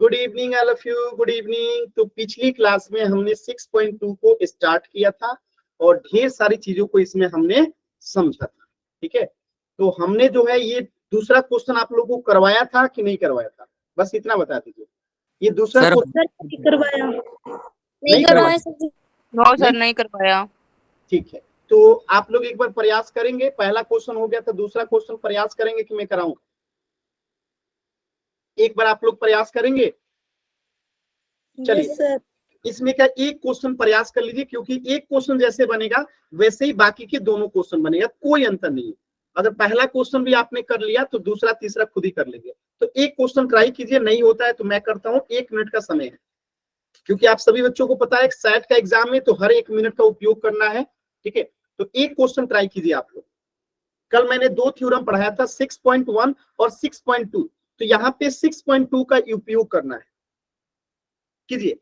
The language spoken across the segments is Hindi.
Good evening all of you, good evening. तो पिछली क्लास में हमने 6.2 को स्टार्ट किया था और ढेर सारी चीजों को इसमें हमने समझा था। ठीक है, तो हमने जो है ये दूसरा क्वेश्चन आप लोगों को करवाया था कि नहीं करवाया था, बस इतना बता दीजिए। ये दूसरा क्वेश्चन करवाया नहीं करवाया नो सर, नहीं करवाया। ठीक है, तो आप लोग एक बार प्रयास करेंगे। पहला क्वेश्चन हो गया तो दूसरा क्वेश्चन प्रयास करेंगे कि मैं कराऊं? एक बार आप लोग प्रयास करेंगे। चलिए, इसमें का एक क्वेश्चन प्रयास कर लीजिए, क्योंकि एक क्वेश्चन जैसे बनेगा वैसे ही बाकी के दोनों क्वेश्चन बनेगा, कोई अंतर नहीं है। अगर पहला क्वेश्चन भी आपने कर लिया तो दूसरा तीसरा खुद ही कर लेंगे। तो एक क्वेश्चन ट्राई कीजिए, नहीं होता है तो मैं करता हूं। 1 मिनट का समय है, क्योंकि आप सभी बच्चों को पता है सेट का एग्जाम में तो हर 1 मिनट का उपयोग करना है। ठीक है, तो एक क्वेश्चन ट्राई कीजिए आप लोग। कल मैंने 2 थ्योरम पढ़ाया था, 6.1 और 6.2। तो यहाँ पे 6.2 का उपयोग करना है, कीजिए।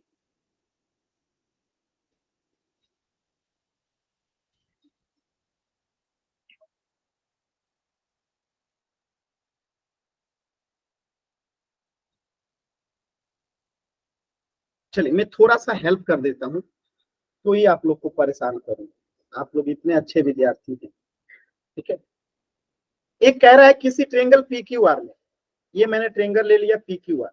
चलिए, मैं थोड़ा सा हेल्प कर देता हूं तो ही आप लोग को परेशान करूंगा। आप लोग इतने अच्छे विद्यार्थी हैं। ठीक है, एक कह रहा है किसी ट्रेंगल पी क्यू आर में, ये मैंने ट्रेंगल ले लिया पी क्यू आर,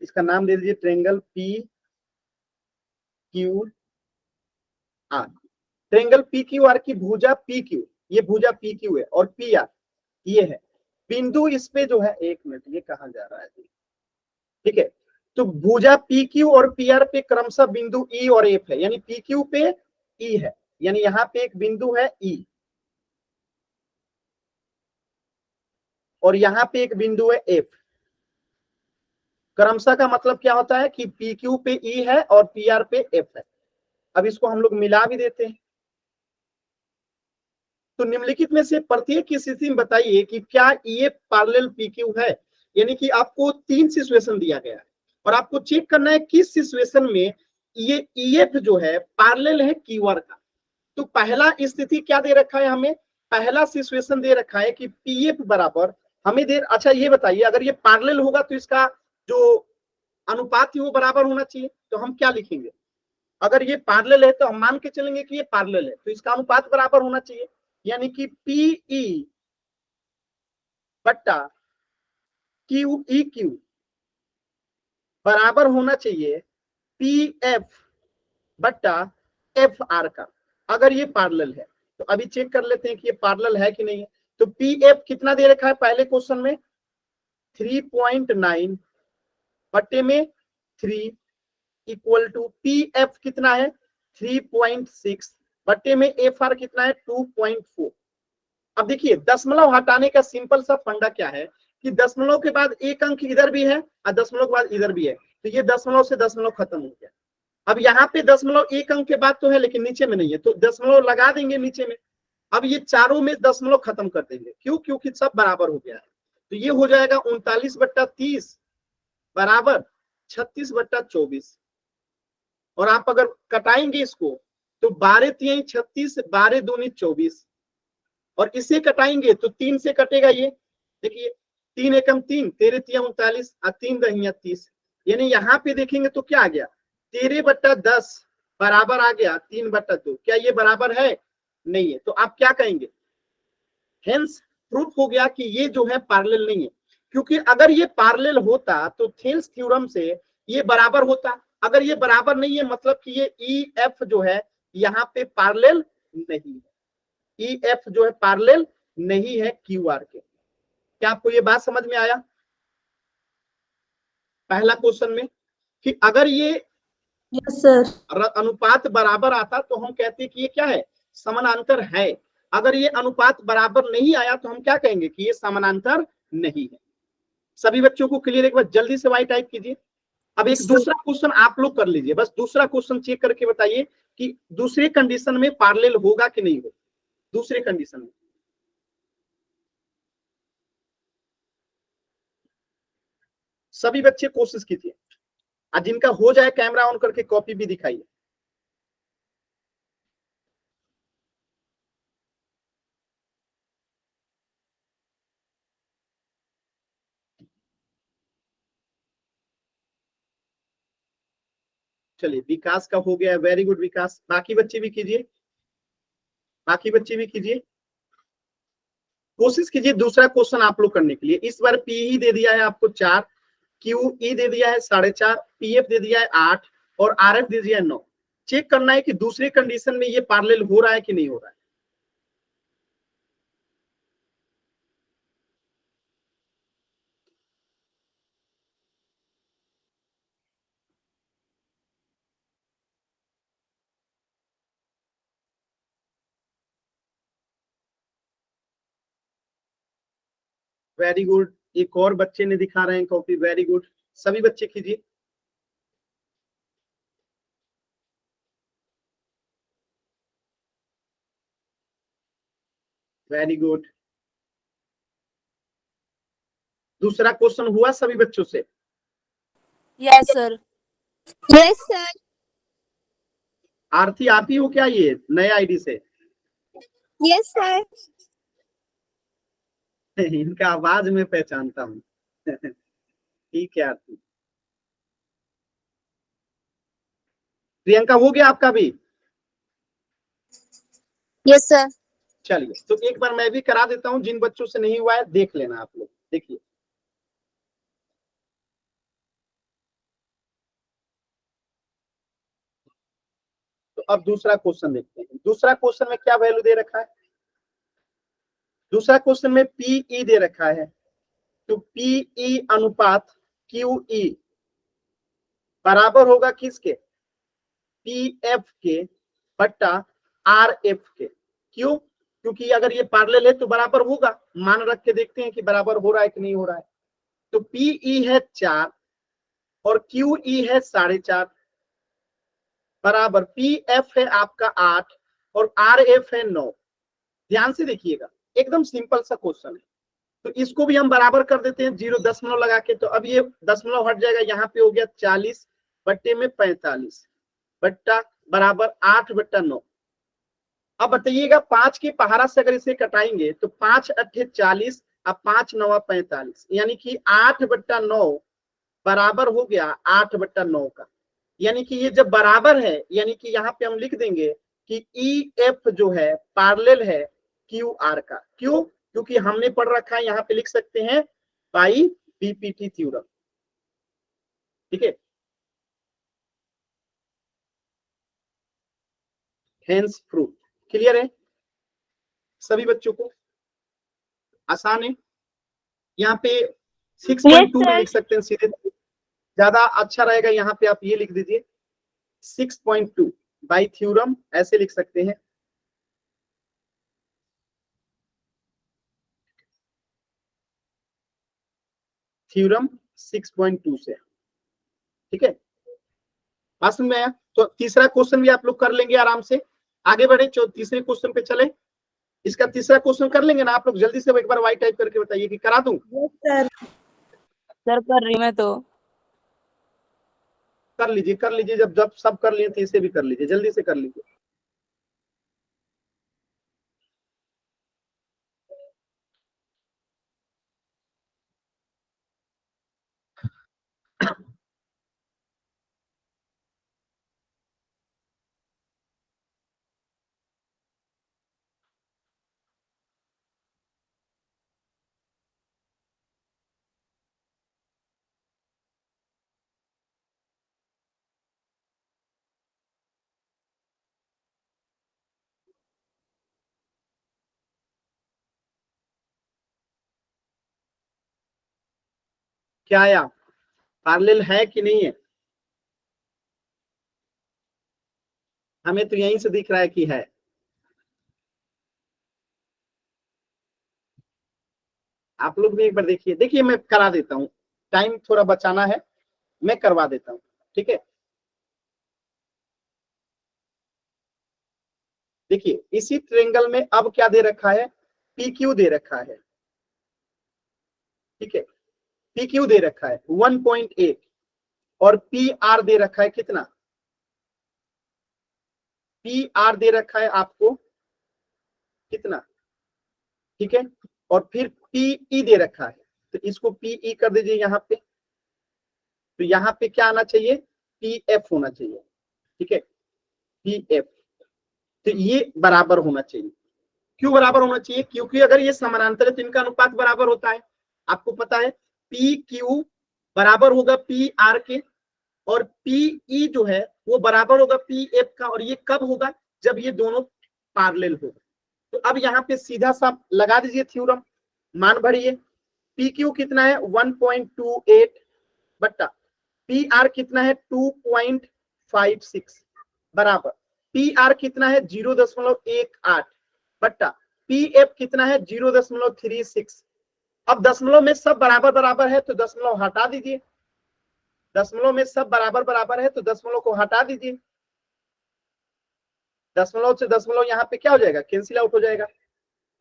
इसका नाम दे दीजिए triangle P Q R. Triangle P Q R की भुजा पी क्यू, ये भुजा पी क्यू है और पी आर ये है बिंदु। इस पे जो है, 1 मिनट, ये कहाँ जा रहा है? ठीक है, तो भुजा पी क्यू और पी आर पे क्रमशः बिंदु ई और एफ है, यानी पी क्यू पे ई है, यानी यहाँ पे एक बिंदु है ई और यहाँ पे एक बिंदु है एफ। क्रमशः का मतलब क्या होता है कि पी क्यू पे ई है और पी आर पे एफ है। अब इसको हम लोग मिला भी देते हैं। तो निम्नलिखित में से प्रत्येक की स्थिति में बताइए कि क्या E F parallel P Q है। यानी कि आपको 3 सिचुएशन दिया गया है और आपको चेक करना है किस सिचुएशन में ये ई एफ जो है पैरेलल है क्यू आर का। तो पहला स्थिति क्या दे रखा है हमें? पहला सिचुएशन दे रखा है कि पी एफ बराबर हमें दे। अच्छा ये बताइए, अगर ये पैरेलल होगा तो इसका जो अनुपात है वो बराबर होना चाहिए। तो हम क्या लिखेंगे? अगर ये पैरेलल है तो हम मान के चलेंगे कि ये पैरेलल है, तो इसका अनुपात बराबर होना चाहिए। यानी कि पीई बट्टा क्यू ई क्यू बराबर होना चाहिए पी एफ बट्टा एफ आर का, अगर ये पैरेलल है। तो अभी चेक कर लेते हैं कि ये पैरेलल है कि नहीं है। तो पी एफ कितना दे रखा है पहले क्वेश्चन में? 3.9 बट्टे में 3 इक्वल टू पी एफ कितना है? 3.6 बट्टे में एफ आर कितना है? 2.4। अब देखिए, दशमलव हटाने का सिंपल सा फंडा क्या है कि दशमलव के बाद एक अंक इधर भी है और दशमलव के बाद इधर भी है, तो ये दशमलव से दशमलव खत्म हो गया। अब यहाँ पे दशमलव एक अंक के बाद तो है लेकिन नीचे में नहीं है, तो दशमलव लगा देंगे नीचे में। अब ये चारों में दशमलव खत्म कर देंगे, क्यों? क्योंकि सब बराबर हो गया है। तो ये हो जाएगा 39/30 बराबर 36/24। और आप अगर कटाएंगे इसको तो 12×3 = 36, 12×2 = 24। और इसे कटाएंगे तो 3 से कटेगा ये, देखिए 3 एकम 3, 13×3 = 39 और 3×10 = 30। यानी यहाँ पे देखेंगे तो क्या आ गया? 13/10 बराबर आ गया 3/2। क्या ये बराबर है? नहीं है। तो आप क्या कहेंगे? हेंस प्रूफ हो गया कि ये जो है पैरेलल नहीं है। क्योंकि अगर ये पैरेलल होता तो थेल्स थ्योरम से ये बराबर होता। अगर ये बराबर नहीं है मतलब कि ये ई एफ जो है यहाँ पे पैरेलल नहीं है। ई एफ जो है पैरेलल नहीं है क्यू आर के। क्या आपको ये बात समझ में आया? पहला क्वेश्चन में कि अगर ये अनुपात बराबर आता तो हम कहते कि ये क्या है? समानांतर है। अगर ये अनुपात बराबर नहीं आया तो हम क्या कहेंगे कि ये समानांतर नहीं है। सभी बच्चों को क्लियर? एक बार जल्दी से वाई टाइप कीजिए। अब एक दूसरा क्वेश्चन आप लोग कर लीजिए, बस दूसरा क्वेश्चन चेक करके बताइए कि दूसरे कंडीशन में पैरेलल होगा कि नहीं होगा। दूसरे कंडीशन में सभी बच्चे कोशिश कीजिए, और जिनका हो जाए कैमरा ऑन करके कॉपी भी दिखाइए। चलिए विकास का हो गया, वेरी गुड विकास। बाकी बच्चे भी कीजिए, बाकी बच्चे भी कीजिए, कोशिश कीजिए दूसरा क्वेश्चन आप लोग करने के लिए। इस बार पी ही दे दिया है आपको 4, क्यू ई दे दिया है 4.5, पी एफ दे दिया है 8 और आर एफ दे दिया है 9। चेक करना है कि दूसरे कंडीशन में ये पैरेलल हो रहा है कि नहीं हो रहा है। वेरी गुड, एक और बच्चे ने दिखा रहे हैं कॉपी, वेरी गुड, सभी बच्चे कीजिए। वेरी गुड, दूसरा क्वेश्चन हुआ सभी बच्चों से? Yes sir. Yes sir. Aarti आप ही हो क्या ये नए आईडी से? Yes sir. इनका आवाज मैं पहचानता हूँ। ठीक है आरती। प्रियंका हो गया आपका भी? Yes sir. चलिए तो एक बार मैं भी करा देता हूँ, जिन बच्चों से नहीं हुआ है देख लेना आप लोग। देखिए तो अब दूसरा क्वेश्चन देखते हैं। दूसरा क्वेश्चन में क्या वैल्यू दे रखा है? दूसरा क्वेश्चन में पीई दे रखा है, तो पीई अनुपात क्यूई बराबर होगा किसके? पीएफ के बट्टा आरएफ के। क्यों? क्योंकि अगर ये पैरेलल है तो बराबर होगा। मान रख के देखते हैं कि बराबर हो रहा है कि नहीं हो रहा है। तो पीई है 4 और क्यूई है 4.5 बराबर पीएफ है आपका 8 और आरएफ है 9। ध्यान से देखिएगा, एकदम सिंपल सा क्वेश्चन है। तो इसको भी हम बराबर कर देते हैं 0 दशमलव लगा के। तो अब ये दशमलव हट जाएगा, यहाँ पे हो गया 40 बट्टे में 45 बट्टा बराबर 8/9। अब बताइएगा 5 के पहाड़ा से अगर इसे कटाएंगे तो 5 अट्ठे 40 अब 5 9 45, यानी कि 8/9 बराबर हो गया 8/9 का। यानी कि ये जब बराबर है, यानी कि यहाँ पे हम लिख देंगे कि ई एफ जो है पैरेलल है क्यू आर का। क्यों? क्योंकि हमने पढ़ रखा है, यहाँ पे लिख सकते हैं बाई बीपीटी थ्योरम। ठीक है, हेंस प्रूफ। क्लियर है सभी बच्चों को? आसान है। यहाँ पे 6.2 भी लिख सकते हैं सीधे, ज्यादा अच्छा रहेगा। यहाँ पे आप ये लिख दीजिए 6.2 बाई थ्योरम, ऐसे लिख सकते हैं। थ्योरम 6.2 से। ठीक है, बात समझ में आया? तो तीसरा क्वेश्चन भी आप लोग कर लेंगे आराम से। आगे बढ़े, तीसरे क्वेश्चन पे चले। इसका तीसरा क्वेश्चन कर लेंगे ना आप लोग? जल्दी से एक बार वाई टाइप करके बताइए कि करा दूं? सर सर कर रही मैं तो। कर लीजिए, कर लीजिए। जब जब सब कर लिए थे इसे भी कर लीजिए, जल्दी से कर लीजिए। क्या आया? पैरेलल है कि नहीं है? हमें तो यहीं से दिख रहा है कि है। आप लोग भी एक बार देखिए। देखिए मैं करा देता हूँ, टाइम थोड़ा बचाना है, मैं करवा देता हूँ। ठीक है, देखिए इसी ट्रेंगल में अब क्या दे रखा है? पी क्यू दे रखा है। ठीक है, पी क्यू दे रखा है 1.8 और पी आर दे रखा है कितना? पी आर दे रखा है आपको कितना? ठीक है, और फिर पीई दे रखा है, तो इसको पीई कर दीजिए यहाँ पे। तो यहाँ पे क्या आना चाहिए? पी एफ होना चाहिए। ठीक है, पी एफ। तो ये बराबर होना चाहिए। क्यों बराबर होना चाहिए? क्योंकि अगर ये समानांतर है तो इनका अनुपात बराबर होता है। आपको पता है पी क्यू बराबर होगा पी आर के, और पी जो है वो बराबर होगा पी एफ का। और ये कब होगा? जब ये दोनों पैरेलल होगा। तो अब यहाँ पे सीधा सा लगा दीजिए थ्योरम, मान भरिए। पी क्यू कितना है 1.28 बट्टा पी आर कितना है 2.56 बराबर पी आर कितना है 0.18 बट्टा पी एफ कितना है 0.36। अब दशमलव में सब बराबर बराबर है तो दशमलव हटा दीजिए। दशमलव में सब बराबर बराबर है तो दशमलव को हटा दीजिए। दशमलव से दशमलव यहाँ पे क्या हो जाएगा? कैंसिल आउट हो जाएगा,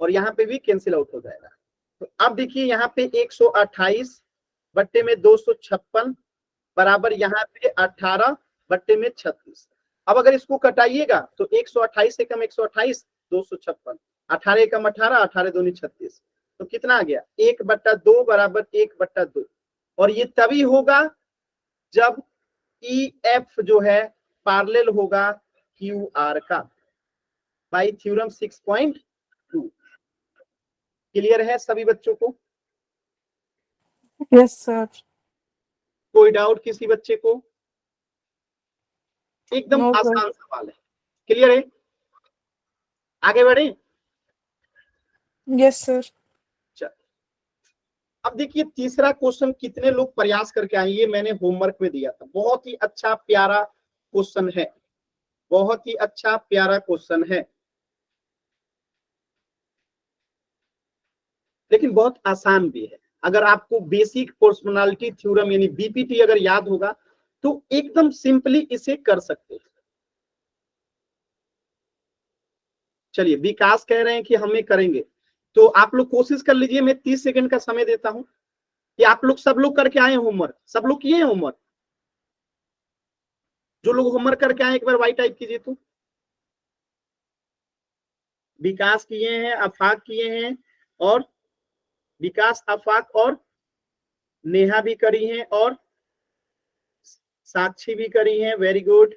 और यहाँ पे भी कैंसिल आउट हो जाएगा। तो अब देखिए यहाँ पे 128 बट्टे में 256 बराबर यहाँ पे 18 बट्टे में 36। अब अगर इसको कटाइएगा तो 128 से कम 128 256, 18 कम 18, 18 दूनी 36। तो कितना आ गया? 1/2 बराबर 1/2। और ये तभी होगा जब ई एफ जो है पैरेलल होगा क्यू आर का, बाई थ्योरम 6.2। क्लियर है सभी बच्चों को? Yes sir. कोई डाउट किसी बच्चे को? एकदम नो सर। आसान सवाल है। क्लियर है? आगे बढ़े? Yes sir. चल, अब देखिए तीसरा क्वेश्चन कितने लोग प्रयास करके आए, ये मैंने होमवर्क में दिया था। बहुत ही अच्छा प्यारा क्वेश्चन है, बहुत ही अच्छा प्यारा क्वेश्चन है, लेकिन बहुत आसान भी है। अगर आपको बेसिक पर्सनालिटी थ्योरम यानी बीपीटी अगर याद होगा तो एकदम सिंपली इसे कर सकते हैं। चलिए, विकास कह रहे हैं कि हमें करेंगे, तो आप लोग कोशिश कर लीजिए। मैं 30 सेकंड का समय देता हूं कि आप लोग सब लोग करके आए होमवर्क। सब लोग किए हैं होमवर्क? जो लोग होमवर्क करके आए एक बार वाई टाइप कीजिए। तो विकास किए हैं, आफाक किए हैं, और विकास, आफाक और नेहा भी करी हैं, और साक्षी भी करी हैं। Very good.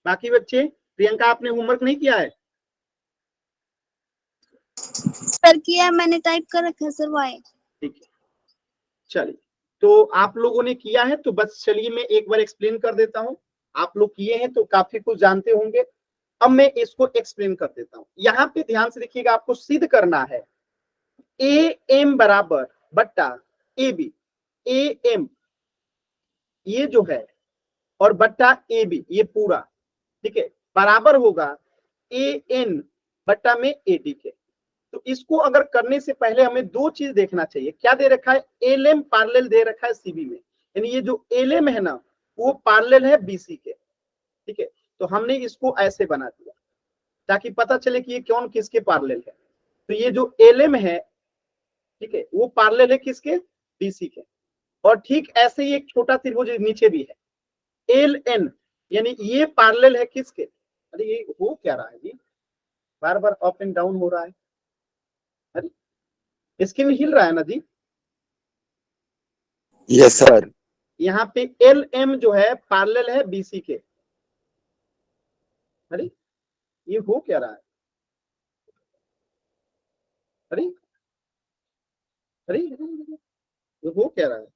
बाकी बच्चे? प्रियंका आपने होमवर्क नहीं किया है? सर किया, मैंने टाइप कर रखा है सर वाई। ठीक है, चलिए। तो आप लोगों ने किया है तो बस चलिए मैं एक बार एक्सप्लेन कर देता हूं। आप लोग किए हैं तो काफी कुछ जानते होंगे। अब मैं इसको एक्सप्लेन कर देता हूं। यहाँ पे ध्यान से देखिएगा, आपको सिद्ध करना है ए एम बराबर बट्टा ए बी। ए एम ये जो है और बट्टा ए बी ये पूरा, ठीक है, बराबर होगा ए एन बट्टा में ए डी के। तो इसको अगर करने से पहले हमें दो चीज देखना चाहिए। क्या दे रखा है? एल एम पैरेलल दे रखा है सीबी में, यानी ये जो एल एम है ना वो पैरेलल है बीसी के। ठीक है, तो हमने इसको ऐसे बना दिया ताकि पता चले कि ये कौन किसके पैरेलल है। तो ये जो एल एम है, ठीक है, वो पैरेलल है किसके? बीसी के। और ठीक ऐसे ही एक छोटा त्रिभुज नीचे भी है एल एन, यानी ये पैरेलल है किसके? अरे ये हो क्या रहा है जी? बार बार अप एंड डाउन हो रहा है। अरे स्क्रीन हिल रहा है ना जी? Yes sir. यहाँ पे एल एम जो है पैरेलल है बीसी के। अरे ये हो क्या रहा है? अरे अरे ये हो क्या रहा है?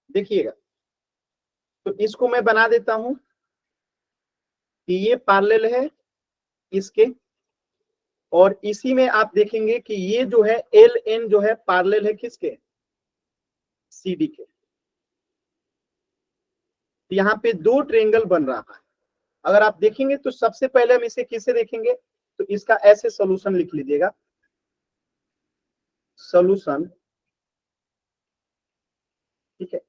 देखिएगा, तो इसको मैं बना देता हूं कि ये पैरेलल है इसके, और इसी में आप देखेंगे कि ये जो है एल एन जो है पैरेलल है किसके? सीडी के। यहाँ पे दो ट्रायंगल बन रहा है। अगर आप देखेंगे तो सबसे पहले हम इसे किससे देखेंगे? तो इसका ऐसे सॉल्यूशन लिख लीजिएगा। सॉल्यूशन, ठीक है।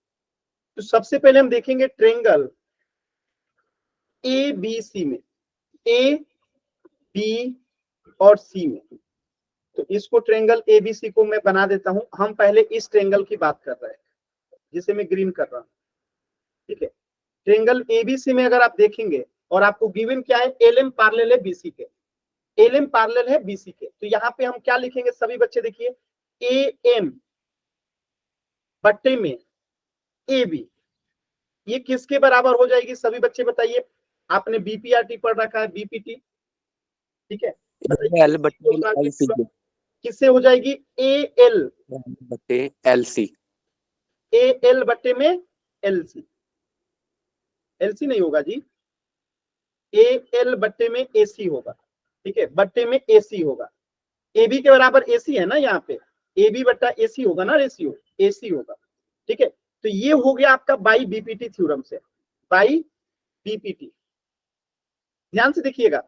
तो सबसे पहले हम देखेंगे ट्रायंगल ए बी सी में, ए बी और सी में। तो इसको ट्रायंगल एबीसी को मैं बना देता हूं। हम पहले इस ट्रायंगल की बात कर रहे हैं जिसे मैं ग्रीन कर रहा हूं, ठीक है। ट्रायंगल एबीसी में अगर आप देखेंगे और आपको गिवन क्या है? एल एम पैरेलल है बीसी के, एल एम पैरेलल है बीसी के, तो यहाँ पे हम क्या लिखेंगे सभी बच्चे देखिए, ए एम बट्टे में ए बी, ये किसके बराबर हो जाएगी सभी बच्चे बताइए, आपने बीपीआरटी पढ़ रखा है, बीपीटी, ठीक है, बताइए एल बटे एल सी किससे हो जाएगी, ए एल बटे एल सी, ए एल बट्टे में एल सी, एल सी नहीं होगा जी, ए एल बट्टे में ए सी होगा, ठीक है, बट्टे में ए सी होगा, ए बी के बराबर ए सी है ना, यहाँ पे ए बी बट्टा ए सी होगा ना, रेशियो ए सी होगा, ठीक है। तो ये हो गया आपका बाई बीपीटी थ्योरम से, बाई बीपीटी। ध्यान से देखिएगा,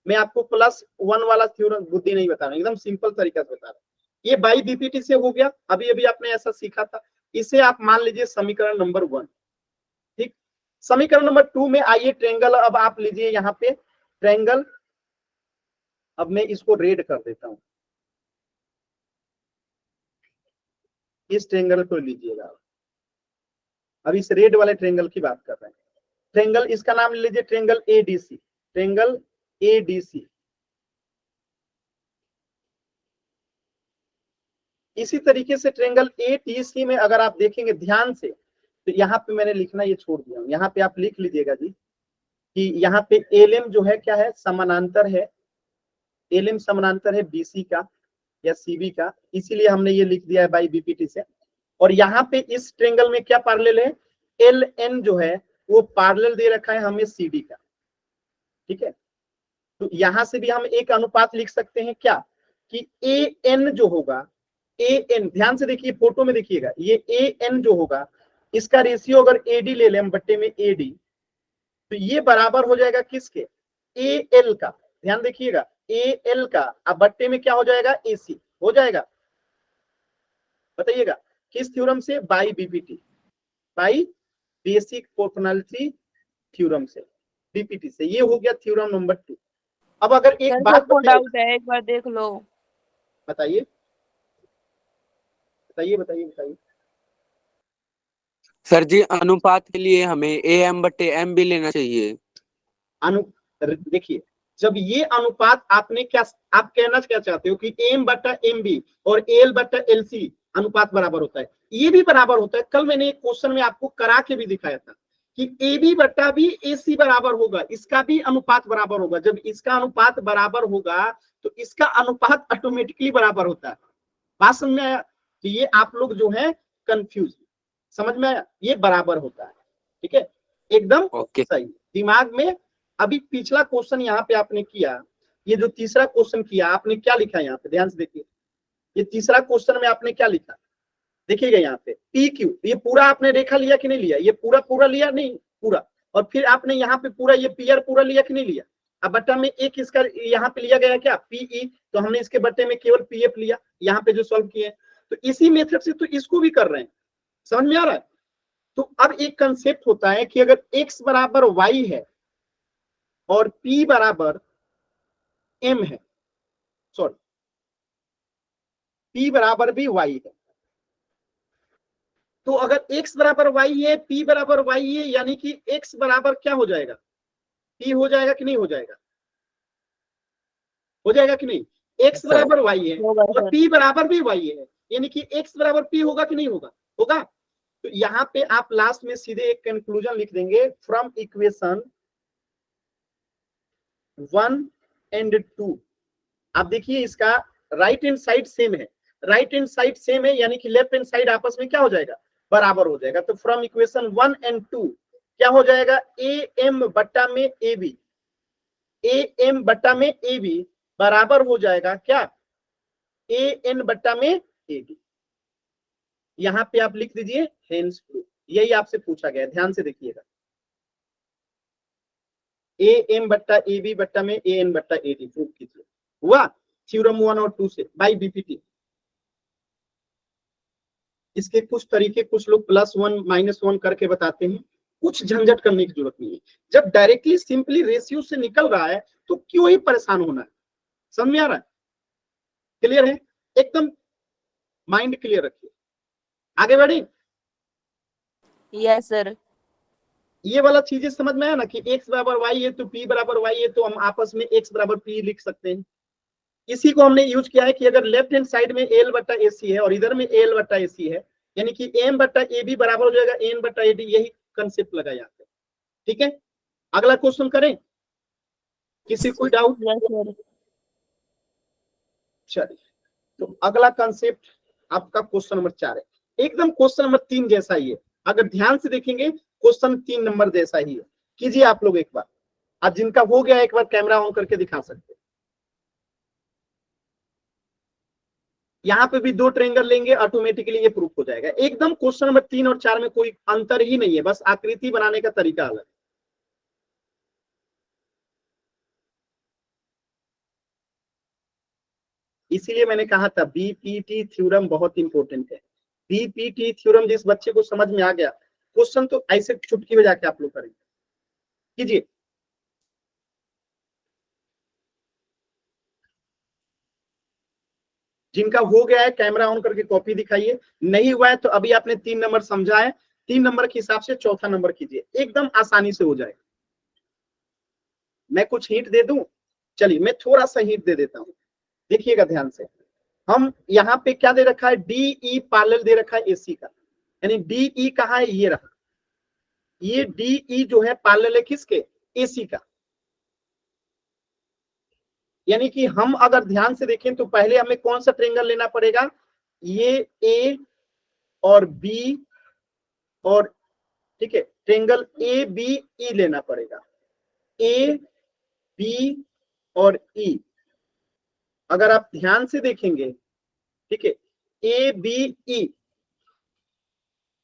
मैं आपको +1 वाला थ्योरम बुद्धि नहीं बता रहा हूं, एकदम सिंपल तरीका से बता रहा हूं। ये बाई बीपीटी से हो गया, अभी अभी आपने ऐसा सीखा था, इसे आप मान लीजिए समीकरण नंबर 1, ठीक। समीकरण नंबर 2 में आइए ट्रायंगल, अब आप लीजिए यहाँ पे ट्रायंगल, अब मैं इसको रेड कर देता हूं, इस ट्रायंगल को लीजिएगा, अब इस रेड वाले ट्रायंगल की बात कर रहे हैं, ट्रायंगल इसका नाम ले लीजिए ट्रायंगल एडीसी, ट्रायंगल एडीसी। इसी तरीके से ट्रायंगल एटीसी में अगर आप देखेंगे ध्यान से, तो यहाँ पे मैंने लिखना ये छोड़ दिया हूं, यहाँ पे आप लिख लीजिएगा जी कि यहाँ पे एलएम जो है क्या है, समानांतर है, एलएम समानांतर है बीसी का या सीबी का, इसीलिए हमने ये लिख दिया है बाई बीपीटी से। और यहाँ पे इस ट्रायंगल में क्या पैरेलल है, एल एन जो है वो पैरेलल दे रखा है हमें सीडी का, ठीक है। तो यहां से भी हम एक अनुपात लिख सकते हैं क्या, कि ए एन जो होगा, ए एन ध्यान से देखिए फोटो में देखिएगा, ये ए एन जो होगा इसका रेशियो अगर एडी ले लें हम बट्टे में एडी, तो ये बराबर हो जाएगा किसके, ए एल का, ध्यान देखिएगा ए एल का, अब बट्टे में क्या हो जाएगा, एसी हो जाएगा, बताइएगा किस थ्योरम से, by BPT, by basic proportionality theorem से, बीपीटी से। ये हो गया थ्योरम नंबर 2। अब अगर एक सर बात को डाउट है, एक बार देख लो। बताइए बताइए बताइए बताइए। सर जी अनुपात के लिए हमें ए एम बटे एम भी लेना चाहिए। देखिए जब ये अनुपात आपने क्या, आप कहना क्या चाहते हो कि एम बटा एम बी और एल बटा एल सी अनुपात बराबर होता है, ये भी बराबर होता है। कल मैंने एक क्वेश्चन में आपको करा के भी दिखाया था कि ए बी बटा बी ए सी बराबर होगा, इसका भी अनुपात बराबर होगा। जब इसका अनुपात बराबर होगा तो इसका अनुपात ऑटोमेटिकली बराबर होता है। बात समझ में आया? कि ये आप लोग जो है कंफ्यूज, समझ में आया? ये बराबर होता है, ठीक है, एकदम सही दिमाग में। अभी पिछला क्वेश्चन यहाँ पे आपने किया, ये जो तीसरा क्वेश्चन किया आपने क्या लिखा यहाँ पे, ध्यान से देखिए, ये तीसरा क्वेश्चन में आपने क्या लिखा, देखिएगा यहाँ पे पी क्यू, ये पूरा आपने रेखा लिया कि नहीं लिया, ये पूरा पूरा लिया नहीं पूरा, और फिर आपने यहाँ पे पूरा ये पीआर पूरा लिया कि नहीं लिया। अब बट्टा में एक इसका यहाँ पे लिया गया क्या, पीई, तो हमने इसके बट्टे में केवल पीएफ लिया यहाँ पे जो सॉल्व किए। तो इसी मेथड से तो इसको भी कर रहे हैं, समझ में आ रहा है? तो अब एक कंसेप्ट होता है कि अगर x बराबर y है और p बराबर m है, सॉरी p बराबर भी y है, तो अगर x बराबर y है, p बराबर y है, यानी कि x बराबर क्या हो जाएगा, p हो जाएगा कि नहीं हो जाएगा, हो जाएगा कि नहीं? x बराबर y है और p बराबर भी y है, यानी कि x बराबर p होगा कि नहीं होगा, होगा। तो यहाँ पे आप लास्ट में सीधे एक कंक्लूजन लिख देंगे, फ्रॉम इक्वेशन 1 एंड 2। आप देखिए इसका राइट हैंड साइड सेम है, राइट हैंड साइड सेम है, यानी कि लेफ्ट हैंड साइड आपस में क्या हो जाएगा, बराबर हो जाएगा। तो फ्रॉम इक्वेशन 1 एंड 2 क्या हो जाएगा, ए एम बट्टा में ए बी, ए एम बट्टा में ए बी बराबर हो जाएगा क्या, ए एन बट्टा में ए बी। यहाँ पे आप लिख दीजिए हेंस प्रूफ, यही आपसे पूछा गया, ध्यान से देखिएगा, ए एम बट्टा ए बी बट्टा में ए एन बट्टा ए डी प्रूफ कीजिए। हुआ थ्योरम 1 और 2 से बाई बीपीटी। इसके कुछ तरीके कुछ लोग +1 -1 करके बताते हैं, कुछ झंझट करने की जरूरत नहीं है। जब डायरेक्टली सिंपली रेशियो से निकल रहा है तो क्यों ही परेशान होना है, समझ में आ रहा है? क्लियर है? एकदम माइंड क्लियर रखिए, आगे बढ़े। Yes sir. ये वाला चीजें समझ में आया ना कि x बराबर y है तो p बराबर y है, तो हम आपस में x बराबर p लिख सकते हैं। इसी को हमने यूज किया है कि अगर लेफ्ट हैंड साइड में l बट्टा ac है और इधर में l बट्टा ac है, यानी कि m बट्टा ab बराबर हो जाएगा n बट्टा ad, यही कंसेप्ट लगाया जाता है। ठीक है, अगला क्वेश्चन करें, किसी कोई डाउट? Yes sir. चलिए, तो अगला कंसेप्ट आपका क्वेश्चन नंबर 4 है, एकदम क्वेश्चन नंबर 3 जैसा ही है। अगर ध्यान से देखेंगे क्वेश्चन 3 नंबर जैसा ही है। कीजिए आप लोग एक बार, आज जिनका हो गया एक बार कैमरा ऑन करके दिखा सकते हैं। यहाँ पे भी 2 ट्रायंगल लेंगे, ऑटोमेटिकली ये प्रूफ हो जाएगा। एकदम क्वेश्चन नंबर 3 और 4 में कोई अंतर ही नहीं है, बस आकृति बनाने का तरीका अलग है। इसीलिए मैंने कहा था बीपीटी थ्योरम बहुत इंपॉर्टेंट है। बीपीटी थ्योरम जिस बच्चे को समझ में आ गया, क्वेश्चन तो ऐसे चुटकी बजा के आप लोग करेंगे। कीजिए, जिनका हो गया है कैमरा ऑन करके कॉपी दिखाइए, नहीं हुआ है तो अभी आपने 3 नंबर समझा है, 3 नंबर के हिसाब से चौथा नंबर कीजिए, एकदम आसानी से हो जाएगा। मैं कुछ हिंट दे दूं, चलिए मैं थोड़ा सा हिंट दे देता हूं, देखिएगा ध्यान से। हम यहाँ पे क्या दे रखा है, डीई पैरेलल दे रखा है एसी का, यानी डीई कहाँ है, ये रहा। ये डीई जो है पैरेलल है किसके, एसी का। यानी कि हम अगर ध्यान से देखें तो पहले हमें कौन सा ट्रायंगल लेना पड़ेगा, ये ए और बी और, ठीक है, ट्रायंगल ए बी ई लेना पड़ेगा, ए बी और ई। अगर आप ध्यान से देखेंगे, ठीक है, ए बी ई,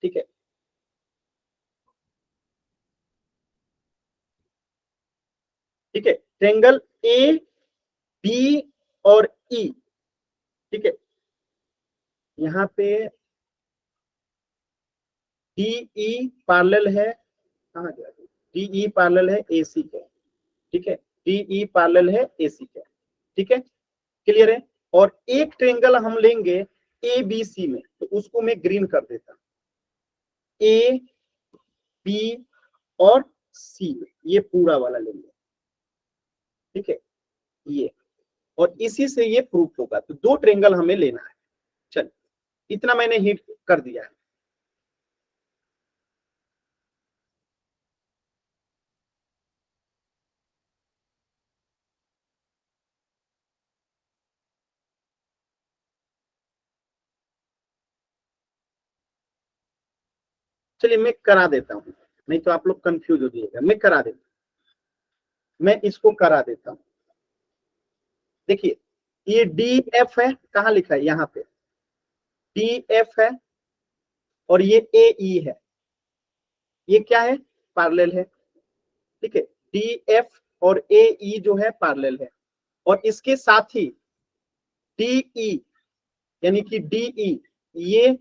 ठीक है, ठीक है, ट्रायंगल ए बी और ई, ठीक है, यहाँ पे डीई पैरेलल है, कहाँ गया, डीई पैरेलल है एसी के, ठीक है, डीई पैरेलल है एसी के, ठीक है, क्लियर है। और एक ट्रायंगल हम लेंगे ए बी सी में, तो उसको मैं ग्रीन कर देता, ए बी और सी में, ये पूरा वाला लेंगे, ठीक है, ये, और इसी से ये प्रूफ होगा। तो 2 ट्रायंगल हमें लेना है। चलिए, इतना मैंने हिट कर दिया है। चलिए मैं करा देता हूं, नहीं तो आप लोग कंफ्यूज हो जाइएगा, मैं करा देता हूं, मैं इसको करा देता हूं। देखिए, ये डी एफ है, कहाँ लिखा है, यहाँ पे डी एफ है, और ये ए ई है, ये क्या है, पैरेलल है, ठीक है, डी एफ और ए ई जो है पैरेलल है, और इसके साथ ही डी ई, यानी कि डी ई ये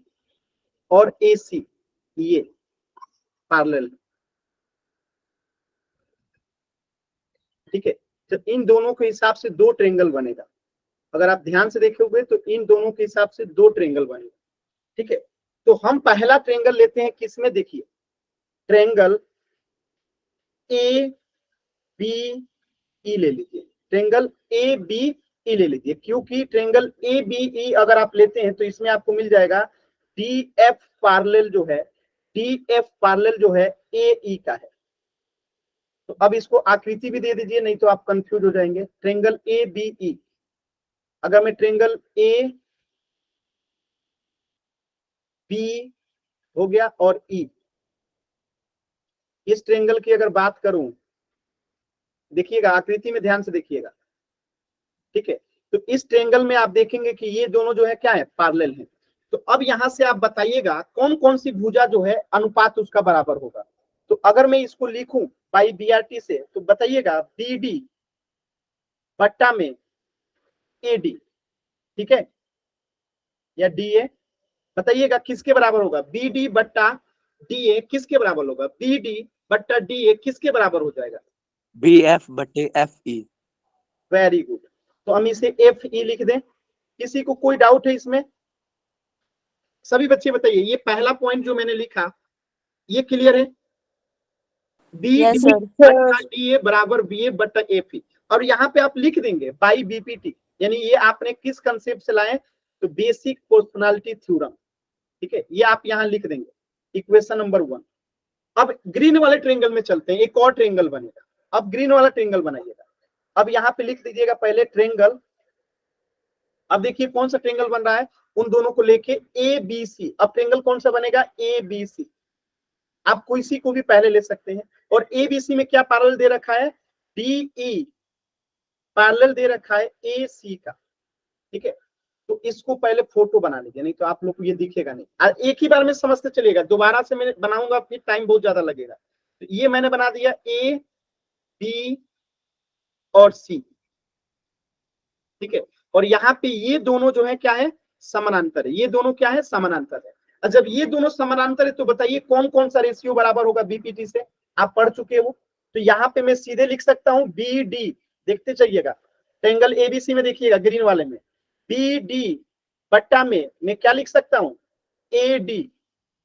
और ए सी ये पैरेलल, ठीक है। तो इन दोनों के हिसाब से 2 ट्रायंगल बनेगा। अगर आप ध्यान से देखोगे तो इन दोनों के हिसाब से 2 ट्रायंगल बनेगा, ठीक है। तो हम पहला ट्रायंगल लेते हैं किसमें, देखिए, ट्रायंगल ए बी ई ले लीजिए, ट्रायंगल ए बी ई ले लीजिए, क्योंकि ट्रायंगल ए बी ई अगर आप लेते हैं तो इसमें आपको मिल जाएगा डी एफ पैरेलल जो है, डी एफ पैरेलल जो है ए ई का है। तो अब इसको आकृति भी दे दीजिए, नहीं तो आप कंफ्यूज हो जाएंगे। ट्रायंगल ए बी ई, अगर मैं ट्रायंगल ए बी हो गया और ई, इस ट्रायंगल की अगर बात करूं, देखिएगा आकृति में ध्यान से देखिएगा, ठीक है। तो इस ट्रायंगल में आप देखेंगे कि ये दोनों जो है क्या है, पैरेलल है। तो अब यहां से आप बताइएगा कौन कौन सी भुजा जो है अनुपात उसका बराबर होगा। तो अगर मैं इसको लिखूं बाई बीआरटी से, तो बताइएगा बी डी बट्टा में ए डी, ठीक है, या डी ए, बताइएगा किसके बराबर होगा, बी डी बट्टा डी ए किसके बराबर होगा, बी डी बट्टा डी ए किसके बराबर हो जाएगा, बी एफ बटे एफ ई। Very good. तो हम इसे एफ ई लिख दें। किसी को कोई डाउट है इसमें, सभी बच्चे बताइए, ये पहला पॉइंट जो मैंने लिखा ये क्लियर है, बी Yes, डी sir. बट्टा डी ए बराबर बी ए बट्टा एफ ई। और यहाँ पे आप लिख देंगे बाई बीपीटी, यानी ये आपने किस कंसेप्ट से लाए, तो बेसिक प्रोपोर्शनैलिटी थ्योरम। ठीक है, ये आप यहाँ लिख देंगे इक्वेशन नंबर 1। अब ग्रीन वाले ट्रेंगल में चलते हैं, एक और ट्रेंगल बनेगा। अब ग्रीन वाला ट्रेंगल बनाइएगा। अब यहाँ पे लिख दीजिएगा पहले ट्रेंगल। अब देखिए कौन सा ट्रेंगल बन रहा है, उन दोनों को लेके ए बी सी। अब ट्रेंगल कौन सा बनेगा, ए बी सी। आप कोई सी को भी पहले ले सकते हैं। और ए बी सी में क्या पैरेलल दे रखा है, डी ई पैरेलल दे रखा है ए सी का। ठीक है, तो इसको पहले फोटो बना लीजिए, नहीं तो आप लोग को ये दिखेगा नहीं। एक ही बार में समझते चलिएगा, दोबारा से मैं बनाऊंगा फिर टाइम बहुत ज्यादा लगेगा। तो ये मैंने बना दिया ए बी और सी। ठीक है, और यहाँ पे ये दोनों जो है क्या है, समानांतर है। ये दोनों क्या है, समानांतर है। और जब ये दोनों समानांतर है तो बताइए कौन कौन सा रेशियो बराबर होगा बीपीटी से, आप पढ़ चुके हो। तो यहाँ पे मैं सीधे लिख सकता हूँ बी डी, देखते चलिएगा ट्रेंगल एबीसी में, देखिएगा ग्रीन वाले में बी डी बट्टा में मैं क्या लिख सकता हूँ, ए डी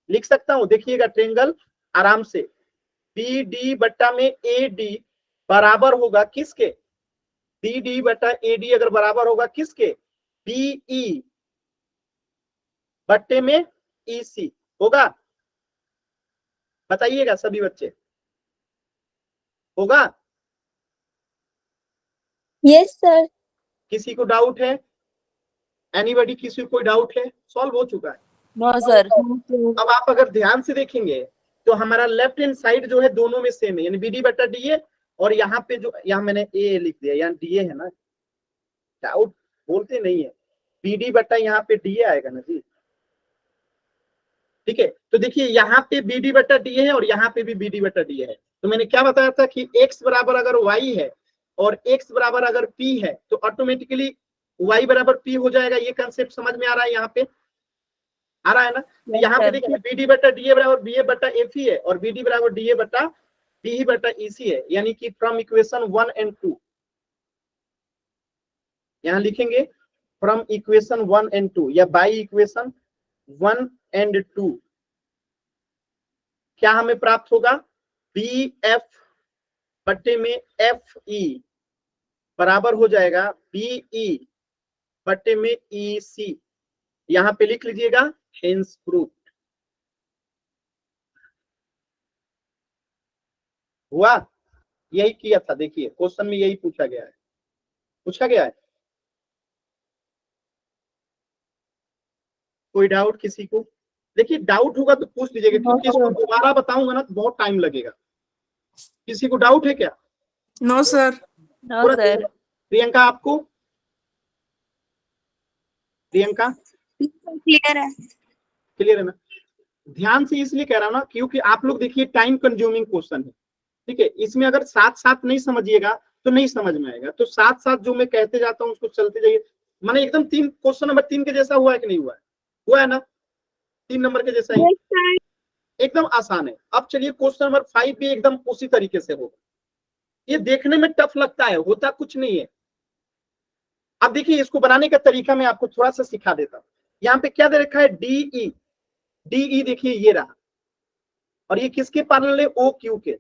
लिख सकता हूँ। देखिएगा ट्रेंगल आराम से, बी डी बट्टा में ए डी बराबर होगा किसके, बी डी बटा ए डी अगर बराबर होगा किसके, बीई बट्टे में ई सी होगा। बताइएगा सभी बच्चे, होगा? Yes sir. किसी को डाउट है, एनीबॉडी, किसी को कोई डाउट है? सॉल्व हो चुका है। No, sir. अब आप अगर ध्यान से देखेंगे तो हमारा लेफ्ट हैंड साइड जो है दोनों में सेम है, यानी बी डी बटा डी ए। और यहाँ पे जो, यहाँ मैंने ए लिख दिया, यहाँ डी ए है ना, डाउट बोलते नहीं है, बी डी बटा यहाँ पे डी ए आएगा ना जी। ठीक है, तो देखिए यहाँ पे बी डी बटा डी है और यहाँ पे भी बी डी बटा डी है। तो मैंने क्या बताया था कि x बराबर अगर y है और x बराबर अगर p है तो ऑटोमेटिकली y बराबर p हो जाएगा। ये कंसेप्ट समझ में आ रहा है, यहाँ पे आ रहा है ना। तो यहाँ पे देखिए बी डी बटा डी ए बराबर बी ए बटा एफ ही है और बी डी बराबर डी ए बटा डी ही बटा ई सी है, यानी कि फ्रॉम इक्वेशन 1 एंड 2 यहाँ लिखेंगे फ्रॉम इक्वेशन 1 एंड 2 या बाई इक्वेशन 1 एंड 2 क्या हमें प्राप्त होगा, बी एफ बट्टे में एफ ई बराबर हो जाएगा बीई बट्टे में ई सी। यहां पे लिख लीजिएगा हेंस प्रूफ। हुआ, यही किया था। देखिए क्वेश्चन में यही पूछा गया है, पूछा गया है। कोई डाउट किसी को? देखिए डाउट होगा तो पूछ लीजिएगा, क्योंकि इसको दोबारा बताऊंगा ना तो बहुत टाइम लगेगा। किसी को डाउट है क्या? No sir. No, sir. Priyanka, आपको? प्रियंका क्लियर है। क्लियर है ना? ध्यान से इसलिए कह रहा हूं ना क्योंकि आप लोग देखिए टाइम कंज्यूमिंग क्वेश्चन है। ठीक है, इसमें अगर साथ साथ नहीं समझिएगा तो नहीं समझ में आएगा। तो साथ साथ जो मैं कहते जाता हूँ उसको चलते जाइए। माने एकदम क्वेश्चन नंबर 3 के जैसा हुआ है कि नहीं हुआ है? हुआ है ना, 3 नंबर के जैसा ही, एकदम आसान है। अब चलिए क्वेश्चन नंबर 5 भी एकदम उसी तरीके से होगा। ये देखने में टफ लगता है, होता कुछ नहीं है। अब देखिए इसको बनाने का तरीका मैं आपको थोड़ा सा सिखा देता हूँ। यहाँ पे क्या दे रखा है, डीई। डीई देखिए ये रहा, और ये किसके पैरेलल है, ओ क्यू के।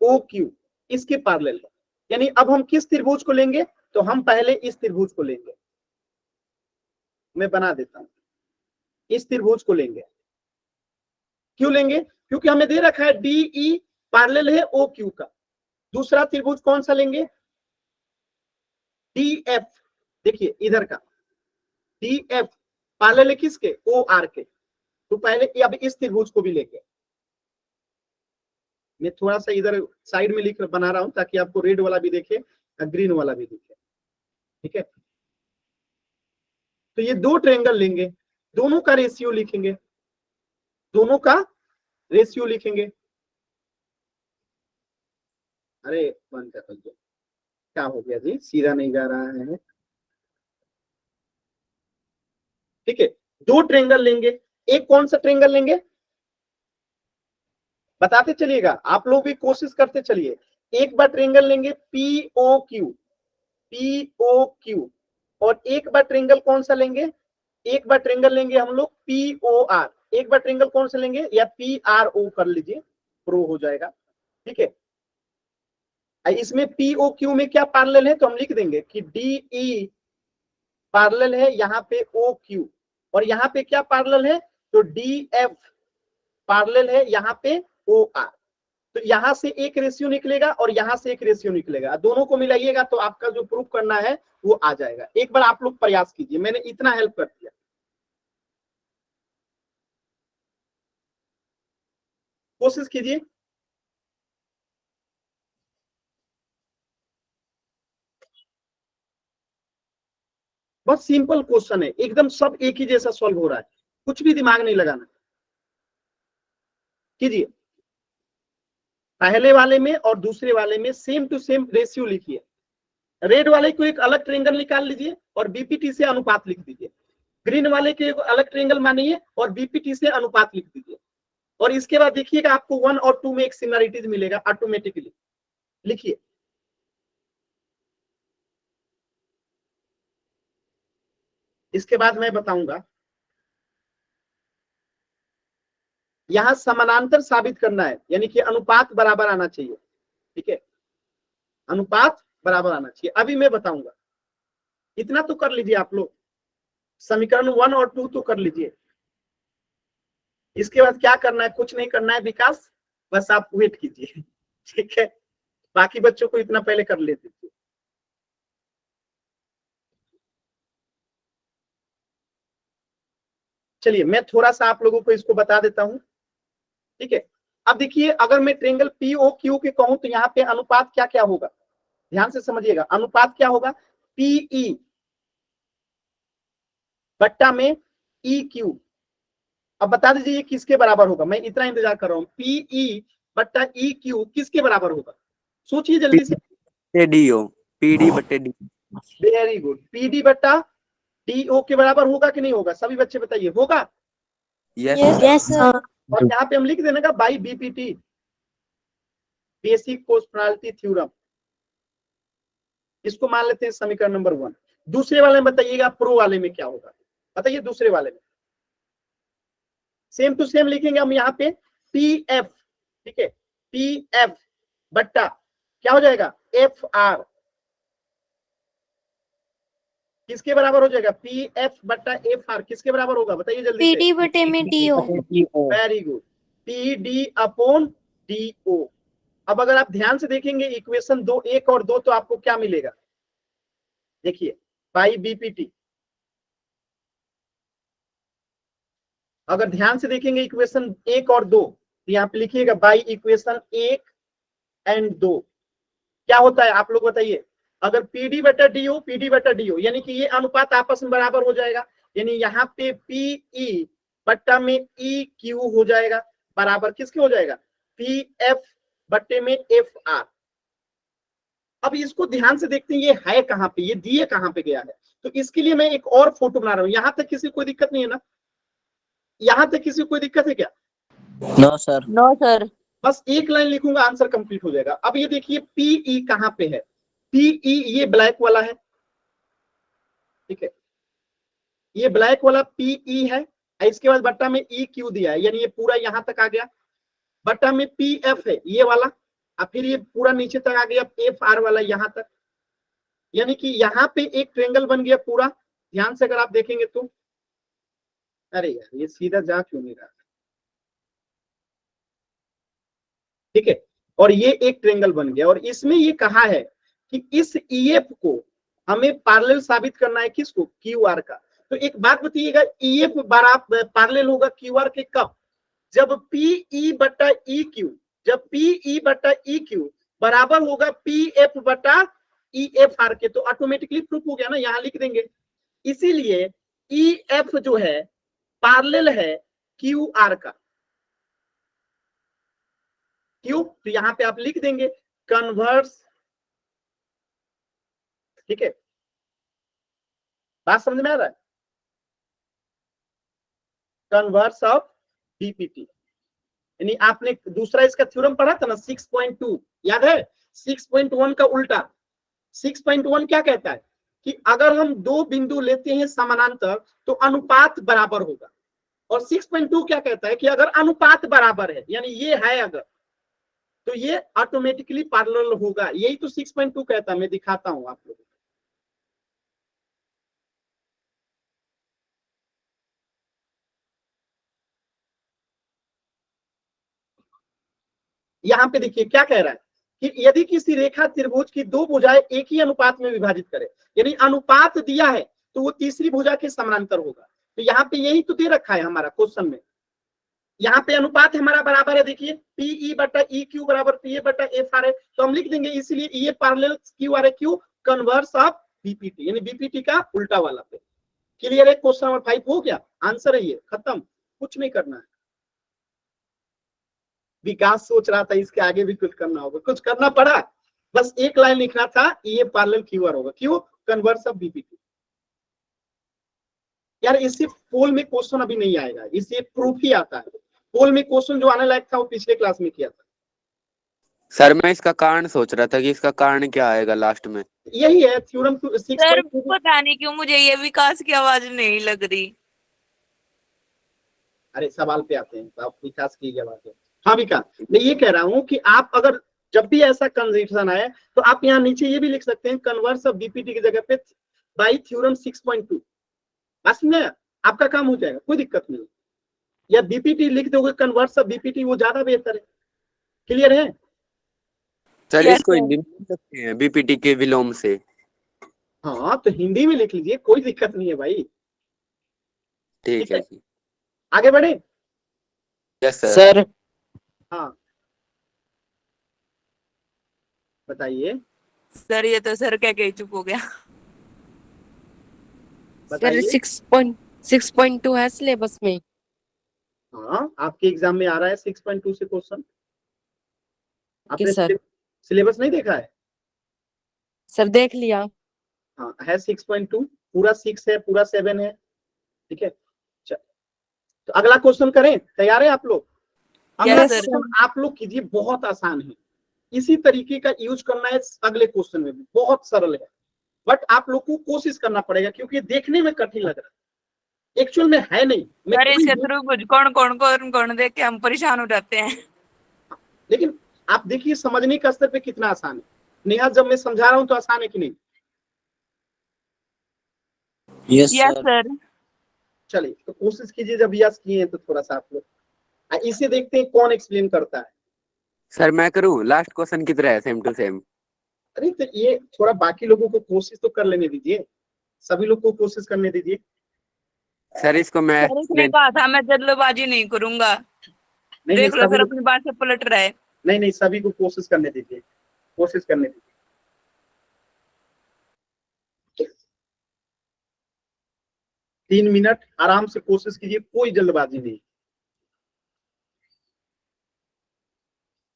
ओ क्यू इसके पैरेलल है। यानी अब हम किस त्रिभुज को लेंगे, तो हम पहले इस त्रिभुज को लेंगे। मैं बना देता हूं, इस त्रिभुज को लेंगे। क्यों लेंगे, क्योंकि हमें दे रखा है डीई पैरेलल है ओ क्यू का। दूसरा त्रिभुज कौन सा लेंगे, डी एफ। देखिए इधर का डी एफ पैरेलल है किसके, ओ आर के। तो पहले अब इस त्रिभुज को भी लेंगे। मैं थोड़ा सा इधर साइड में लिख बना रहा हूं ताकि आपको रेड वाला भी देखे और ग्रीन वाला भी दिखे। ठीक है, तो ये दो ट्रायंगल लेंगे, दोनों का रेशियो लिखेंगे, दोनों का रेशियो लिखेंगे। अरे बंद कर दो, क्या हो गया जी, सीधा नहीं जा रहा है। ठीक है, दो ट्रायंगल लेंगे। एक कौन सा ट्रायंगल लेंगे बताते चलिएगा, आप लोग भी कोशिश करते चलिए। एक बार ट्रायंगल लेंगे पीओ क्यू, पीओ क्यू। और एक बार ट्रायंगल कौन सा लेंगे, एक बार ट्रायंगल लेंगे हम लोग पीओ आर। एक बार ट्रायंगल कौन सा लेंगे, या पी आर ओ कर लीजिए, प्रो हो जाएगा। ठीक है, इसमें पीओ क्यू में क्या पैरेलल है, तो हम लिख देंगे कि डीई पैरेलल है यहाँ पे ओ क्यू, और यहाँ पे क्या पैरेलल है, तो डी एफ पैरेलल है यहाँ पे ओ आर। तो यहां से एक रेशियो निकलेगा और यहां से एक रेशियो निकलेगा, दोनों को मिलाइएगा तो आपका जो प्रूफ करना है वो आ जाएगा। एक बार आप लोग प्रयास कीजिए, मैंने इतना हेल्प कर दिया। कोशिश कीजिए। बहुत सिंपल क्वेश्चन है एकदम, सब एक ही जैसा सॉल्व हो रहा है, कुछ भी दिमाग नहीं लगाना। कीजिए, पहले वाले में और दूसरे वाले में सेम टू सेम रेशियो लिखिए। रेड वाले को एक अलग ट्रेंगल निकाल लीजिए और बीपीटी से अनुपात लिख दीजिए। ग्रीन वाले के एक अलग ट्रेंगल मानिए और बीपीटी से अनुपात लिख दीजिए। और इसके बाद देखिएगा आपको 1 और 2 में एक सिमिलरिटीज मिलेगा ऑटोमेटिकली। लिखिए, इसके बाद मैं बताऊंगा। यहां समानांतर साबित करना है, यानी कि अनुपात बराबर आना चाहिए। ठीक है, अनुपात बराबर आना चाहिए, अभी मैं बताऊंगा। इतना तो कर लीजिए आप लोग, समीकरण 1 और 2 तो कर लीजिए। इसके बाद क्या करना है, कुछ नहीं करना है विकास, बस आप वेट कीजिए। ठीक है, बाकी बच्चों को इतना पहले कर लेते थे। चलिए मैं थोड़ा सा आप लोगों को इसको बता देता हूं। ठीक है, अब देखिए, अगर मैं ट्रेंगल पीओ क्यू के कहूं तो यहाँ पे अनुपात क्या क्या होगा, ध्यान से समझिएगा। अनुपात क्या होगा, पीई बट्टा में ई क्यू। अब बता दीजिए ये किसके बराबर होगा, मैं इतना इंतजार कर रहा हूं। पीई बट्टा ई क्यू किसके बराबर होगा, सोचिए जल्दी से। डीओ, पीडी बटे डी। वेरी गुड, पीडी बट्टा डीओ के बराबर होगा कि नहीं होगा, सभी बच्चे बताइए, होगा। Yes sir. और यहाँ पे हम लिख देने का by BPT, basic proportionality theorem. इसको मान लेते हैं समीकरण नंबर 1। दूसरे वाले में बताइएगा, प्रो वाले में क्या होगा, बताइए दूसरे वाले में। सेम टू सेम लिखेंगे हम यहाँ पे पी एफ। ठीक है, पी एफ बट्टा क्या हो जाएगा, एफ आर। किसके बराबर हो जाएगा, पी एफ बट्टा एफ आर किसके बराबर होगा, बताइए जल्दी से। पीडी बटे में TO. Very good, P D upon D O. अब अगर आप ध्यान से देखेंगे इक्वेशन 2 1 और 2 तो आपको क्या मिलेगा, देखिए बाई बीपीटी। अगर ध्यान से देखेंगे इक्वेशन 1 और 2 तो यहाँ पे लिखिएगा बाई इक्वेशन 1 एंड 2 क्या होता है आप लोग बताइए। अगर पीडी बटा डीओ यानी कि ये अनुपात आपस में बराबर हो जाएगा, यानी यहाँ पे पीई बट्टा में ई क्यू हो जाएगा, बराबर किसके हो जाएगा, पी एफ बट्टे में एफ आर। अब इसको ध्यान से देखते हैं, ये है कहाँ पे, ये दिए कहाँ पे गया है। तो इसके लिए मैं एक और फोटो बना रहा हूँ। यहां तक किसी को कोई दिक्कत नहीं है ना, यहां तक किसी को कोई दिक्कत है क्या, नो सर। No sir. बस एक लाइन लिखूंगा आंसर कंप्लीट हो जाएगा। अब ये देखिए पीई कहाँ पे है, पीई ये ब्लैक वाला है। ठीक है, ये ब्लैक वाला पीई है, इसके बाद बट्टा में ई क्यू दिया है, यानी ये पूरा यहां तक आ गया। बट्टा में पी एफ है ये वाला, और फिर ये पूरा नीचे तक आ गया एफ आर वाला यहां तक, यानी कि यहाँ पे एक ट्रेंगल बन गया पूरा। ध्यान से अगर आप देखेंगे तो, अरे यार ये सीधा जा क्यों नहीं रहा। ठीक है, और ये एक ट्रेंगल बन गया, और इसमें ये कहा है कि इस ईएफ को हमें पैरेलल साबित करना है, किसको, क्यू आर का। तो एक बात बताइएगा, ईएफ बराबर पैरेलल होगा क्यू आर के कब, जब पीई बटा ई क्यू, जब पीई बटा ई क्यू बराबर होगा पी एफ बटा ई एफ आर के, तो ऑटोमेटिकली प्रूफ हो गया ना, यहां लिख देंगे। इसीलिए ई एफ जो है पैरेलल है क्यू आर का। क्यों, तो यहां पे आप लिख देंगे कन्वर्स। ठीक है, बात समझ में आ रहा है, कन्वर्स ऑफ बीपीटी। यानी आपने दूसरा इसका थ्योरम पढ़ा था ना 6.2, याद है, 6.1 का उल्टा। 6.1 क्या कहता है कि अगर हम दो बिंदु लेते हैं समानांतर तो अनुपात बराबर होगा, और 6.2 क्या कहता है कि अगर अनुपात बराबर है, यानी ये है अगर, तो ये ऑटोमेटिकली पैरेलल होगा। यही तो 6.2 कहता है, मैं दिखाता हूं आप लोगों को। यहाँ पे देखिए क्या कह रहा है कि यदि किसी रेखा त्रिभुज की दो भुजाएं एक ही अनुपात में विभाजित करे, यानी अनुपात दिया है तो वो तीसरी भुजा के समानांतर होगा। तो यहाँ पे यही तो दे रखा है हमारा क्वेश्चन में। यहाँ पे अनुपात हमारा बराबर है, देखिए पीई बटा ई क्यू बराबर पीए बटा एफ आर है, तो हम लिख देंगे इसलिए ये पैरेलल क्यू आर है, क्यू कन्वर्स ऑफ बीपीटी, यानी बीपीटी का उल्टा वाला पे। क्लियर है? क्वेश्चन नंबर 5 हो गया, आंसर है ये, खत्म, कुछ नहीं करना है। विकास सोच रहा था इसके आगे भी कुछ करना होगा, कुछ करना पड़ा, बस एक लाइन लिखना था, ये पैरेलल क्यू आर होगा, क्यों कन्वर्स ऑफ बीपीटी। यार इससे पोल में क्वेश्चन अभी नहीं आएगा, इससे प्रूफ ही आता है। पोल में क्वेश्चन जो आने लायक था वो पिछले क्लास में किया था। सर मैं इसका कारण सोच रहा था कि इसका कारण क्या आएगा लास्ट में। यही है थ्योरम टू सर पता नहीं क्यों मुझे ये विकास की आवाज नहीं लग रही। अरे सवाल पे आते हैं तो आप विकास की आवाज है। हाँ विकास, मैं ये कह रहा हूँ कि आप अगर जब भी ऐसा कंडीशन आए तो आप यहाँ नीचे ये भी लिख सकते हैं कन्वर्स ऑफ बीपीटी की जगह पे बाई थ्योरम 6.2, बस में आपका काम हो जाएगा, कोई दिक्कत नहीं। या बीपीटी लिख दोगे कन्वर्स ऑफ बीपीटी, वो ज्यादा बेहतर है। क्लियर है? सर Yes, इसको sir. हिंदी में लिख सकते हैं बीपीटी के विलोम से। हाँ तो हिंदी में लिख लीजिए, कोई दिक्कत नहीं है भाई। ठीक है जी, आगे बढ़े। Yes sir. सर हाँ बताइए। सर ये तो सर क्या कह चुप हो गया। सर बताइए। 6.2 है सिलेबस में। हाँ आपके एग्जाम में आ रहा है 6.2 से क्वेश्चन। आपने सर सिलेबस नहीं देखा है? सर देख लिया। हाँ है 6.2, पूरा 6 है, पूरा 7 है। ठीक है, चल तो अगला क्वेश्चन करें, तैयार है आप लोग? अगला Yes, sir. क्वेश्चन आप लोग कीजिए, बहुत आसान है, इसी तरीके का यूज करना है अगले क्वेश्चन में भी, बहुत सरल है, बट आप लोग को कोशिश करना पड़ेगा क्योंकि देखने में कठिन लग रहा है, एक्चुअल में है नहीं। सर इसके थ्रू कौन देख के हम परेशान हो जाते हैं। लेकिन आप देखिए समझने का स्तर पे कितना आसान है। नेहा जब मैं समझा रहा हूं तो आसान है कि नहीं? Yes sir. चलिए तो कोशिश कीजिए, जब यस किए हैं तो थोड़ा सा आप लोग इसे देखते हैं कौन एक्सप्लेन करता है। सर मैं करूं, लास्ट क्वेश्चन की तरह है, सेम टू सेम। अरे तो ये थोड़ा बाकी लोगों को कोशिश तो कर लेने दीजिए, सभी लोग को कोशिश करने दीजिए। सर इसको मैं सर इसने कहा था मैं जल्दबाजी नहीं करूंगा। नहीं देख लो सभी सर लोग, अपनी बात से पलट रहा है। नहीं सभी को कोशिश करने दीजिए, कोशिश करने दीजिए। 3 मिनट आराम से कोशिश कीजिए, कोई जल्दबाजी नहीं।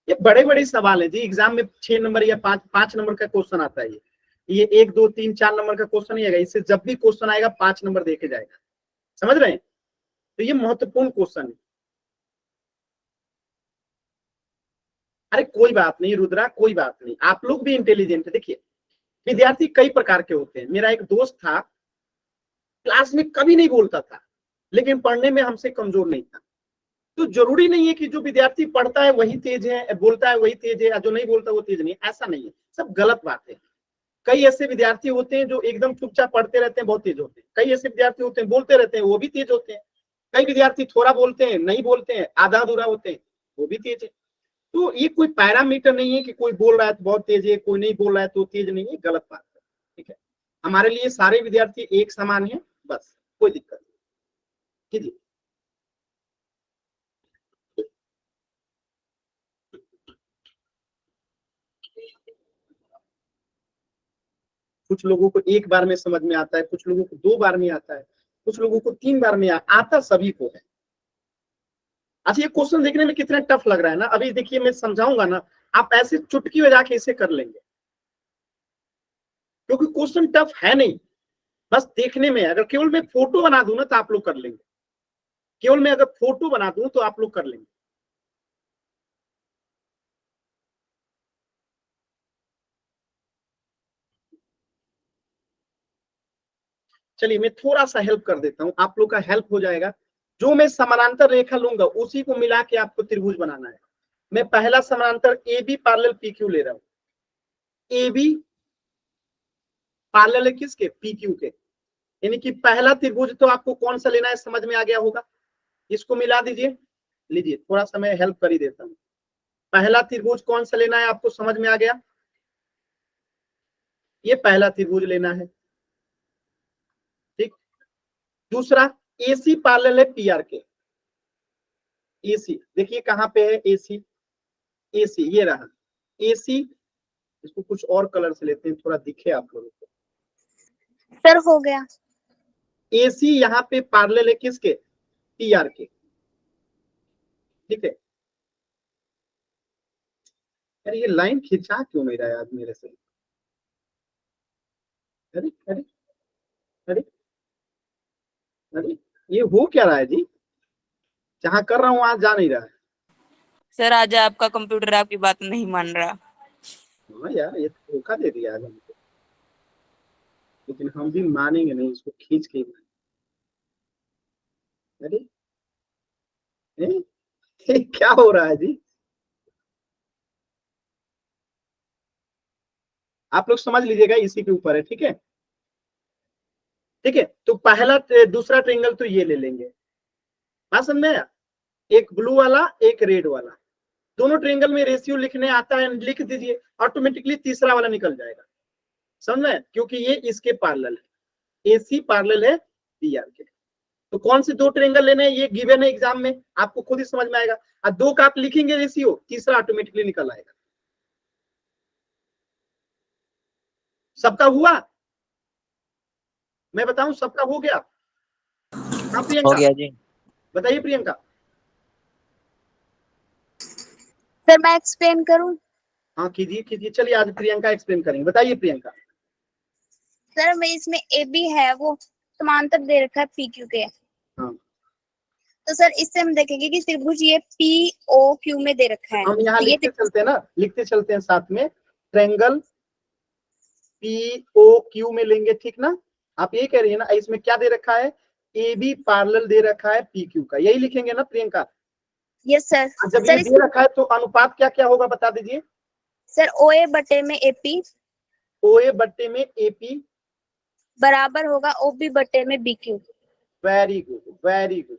ये बड़े बड़े सवाल है जी, एग्जाम में 6 नंबर या 5 नंबर का क्वेश्चन आता है। ये 1 2 3 4 नंबर का क्वेश्चन नहीं आएगा, इससे जब भी क्वेश्चन आएगा 5 नंबर देके जाएगा, समझ रहे हैं? तो ये महत्वपूर्ण क्वेश्चन है। अरे कोई बात नहीं रुद्रा, कोई बात नहीं, आप लोग भी इंटेलिजेंट है। देखिए विद्यार्थी कई प्रकार के होते हैं। मेरा एक दोस्त था, क्लास में कभी नहीं बोलता था, लेकिन पढ़ने में हमसे कमजोर नहीं था। तो जरूरी नहीं है कि जो विद्यार्थी पढ़ता है वही तेज है, बोलता है वही तेज है, जो नहीं बोलता वो तेज नहीं है, ऐसा नहीं है, सब गलत बात है। कई ऐसे विद्यार्थी होते हैं जो एकदम चुपचाप पढ़ते रहते हैं, बहुत तेज होते हैं। कई ऐसे विद्यार्थी होते हैं बोलते रहते हैं, वो भी तेज होते हैं। कई विद्यार्थी थोड़ा बोलते हैं, नहीं बोलते हैं, आधा अधूरा होते हैं, वो भी तेज है। तो ये कोई पैरामीटर नहीं है कि कोई बोल रहा है तो बहुत तेज है, कोई नहीं बोल रहा है तो तेज नहीं है, गलत बात है। ठीक है, हमारे लिए सारे विद्यार्थी एक समान है, बस कोई दिक्कत नहीं। कीजिए। कुछ लोगों को एक बार में समझ में आता है, कुछ लोगों को 2 बार में आता है, कुछ लोगों को 3 बार में आता, सभी को है। अच्छा ये क्वेश्चन देखने में कितना टफ लग रहा है ना, अभी देखिए मैं समझाऊंगा ना, आप ऐसे चुटकी बजा के इसे कर लेंगे, क्योंकि क्वेश्चन टफ है नहीं, बस देखने में। अगर केवल मैं फोटो बना दूं ना तो आप लोग कर लेंगे, केवल मैं अगर फोटो बना दूं तो आप लोग कर लेंगे। चलिए मैं थोड़ा सा हेल्प कर देता हूं, आप लोग का हेल्प हो जाएगा। जो मैं समानांतर रेखा लूंगा उसी को मिला के आपको त्रिभुज बनाना है। मैं पहला समानांतर A B parallel P Q ले रहा हूं। ए बी पैरेलल है किसके? पी क्यू के। यानी कि पहला त्रिभुज तो आपको कौन सा लेना है समझ में आ गया होगा। इसको मिला दीजिए, लीजिए थोड़ा सा मैं हेल्प कर ही देता हूं। पहला त्रिभुज कौन सा लेना है आपको समझ में आ गया। ये पहला त्रिभुज लेना है, ठीक। दूसरा एसी पैरेलल है पीआर के। एसी देखिए कहां पे है एसी, एसी ये रहा एसी। इसको कुछ और कलर से लेते हैं थोड़ा दिखे आप लोगों को। सर हो गया। एसी यहाँ पे पैरेलल है किसके? पीआर के, ठीक है। अरे ये लाइन खिंचा क्यों नहीं रहा है आज मेरे से? अरे अरे अरे अरे ये हो क्या रहा है जी? जहां कर रहा हूं वहां जा नहीं रहा है। सर आज आपका कंप्यूटर आपकी बात नहीं मान रहा। हाँ यार ये धोखा दे दिया आज हमको, लेकिन हम भी मानेंगे नहीं, इसको खींच के ही मानेंगे। अरे ये क्या हो रहा है जी? आप लोग समझ लीजिएगा, इसी के ऊपर है, ठीक है। ठीक है, तो पहला दूसरा ट्रायंगल तो ये ले लेंगे, बात समझ में आया? एक ब्लू वाला एक रेड वाला, दोनों ट्रायंगल में रेशियो लिखने आता है, लिख दीजिए, ऑटोमेटिकली तीसरा वाला निकल जाएगा। समझ में? क्योंकि ये इसके पैरेलल है, एसी पैरेलल है पीआर के। तो कौन से दो ट्रायंगल लेने हैं ये गिवन है एग्जाम में, आपको खुद ही समझ में आएगा। और दो का आप लिखेंगे रेशियो, तीसरा ऑटोमेटिकली निकल आएगा। सबका हुआ? मैं बताऊं सबका हो गया? हाँ प्रियंका, हो गया जी। बताइए प्रियंका। सर मैं एक्सप्लेन करूं? हाँ कीजिए कीजिए, चलिए आज प्रियंका एक्सप्लेन करेंगे, बताइए प्रियंका। सर मैं इसमें ए बी है वो समांतर दे रखा है पी क्यू के। हाँ तो सर इससे हम देखेंगे कि त्रिभुज ये पी ओ क्यू में दे रखा है। हम यहाँ तो ये लिखते चलते हैं ना, लिखते चलते हैं साथ में, ट्रायंगल पी ओ क्यू में लेंगे, ठीक ना। आप ये कह रही है ना, इसमें क्या दे रखा है? ए बी पैरेलल दे रखा है पी क्यू का, यही लिखेंगे ना प्रियंका। Yes sir. जब सर ये दे रखा है तो अनुपात क्या क्या होगा बता दीजिए। सर ओ ए बटे में ए पी ओ ए बट्टे में ए पी बराबर होगा ओ बी बटे में B Q. Very good very good.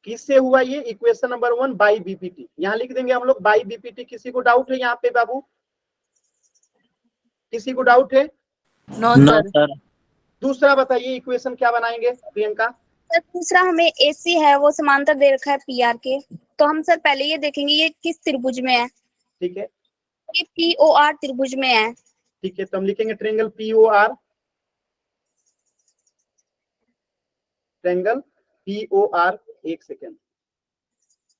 किससे हुआ ये? इक्वेशन नंबर 1 बाई बीपीटी, यहाँ लिख देंगे हम लोग बाई बीपीटी। किसी को डाउट है यहाँ पे बाबू? किसी को डाउट है? No no sir. सर। दूसरा बताइए इक्वेशन क्या बनाएंगे प्रियंका? सर दूसरा हमें एसी है वो समांतर दे रखा है पी आर के। तो हम सर पहले ये देखेंगे ये किस त्रिभुज में है। ठीक है ये पी ओ आर त्रिभुज में है। ठीक है, तो हम लिखेंगे triangle P O R, triangle P O R. एक सेकेंड,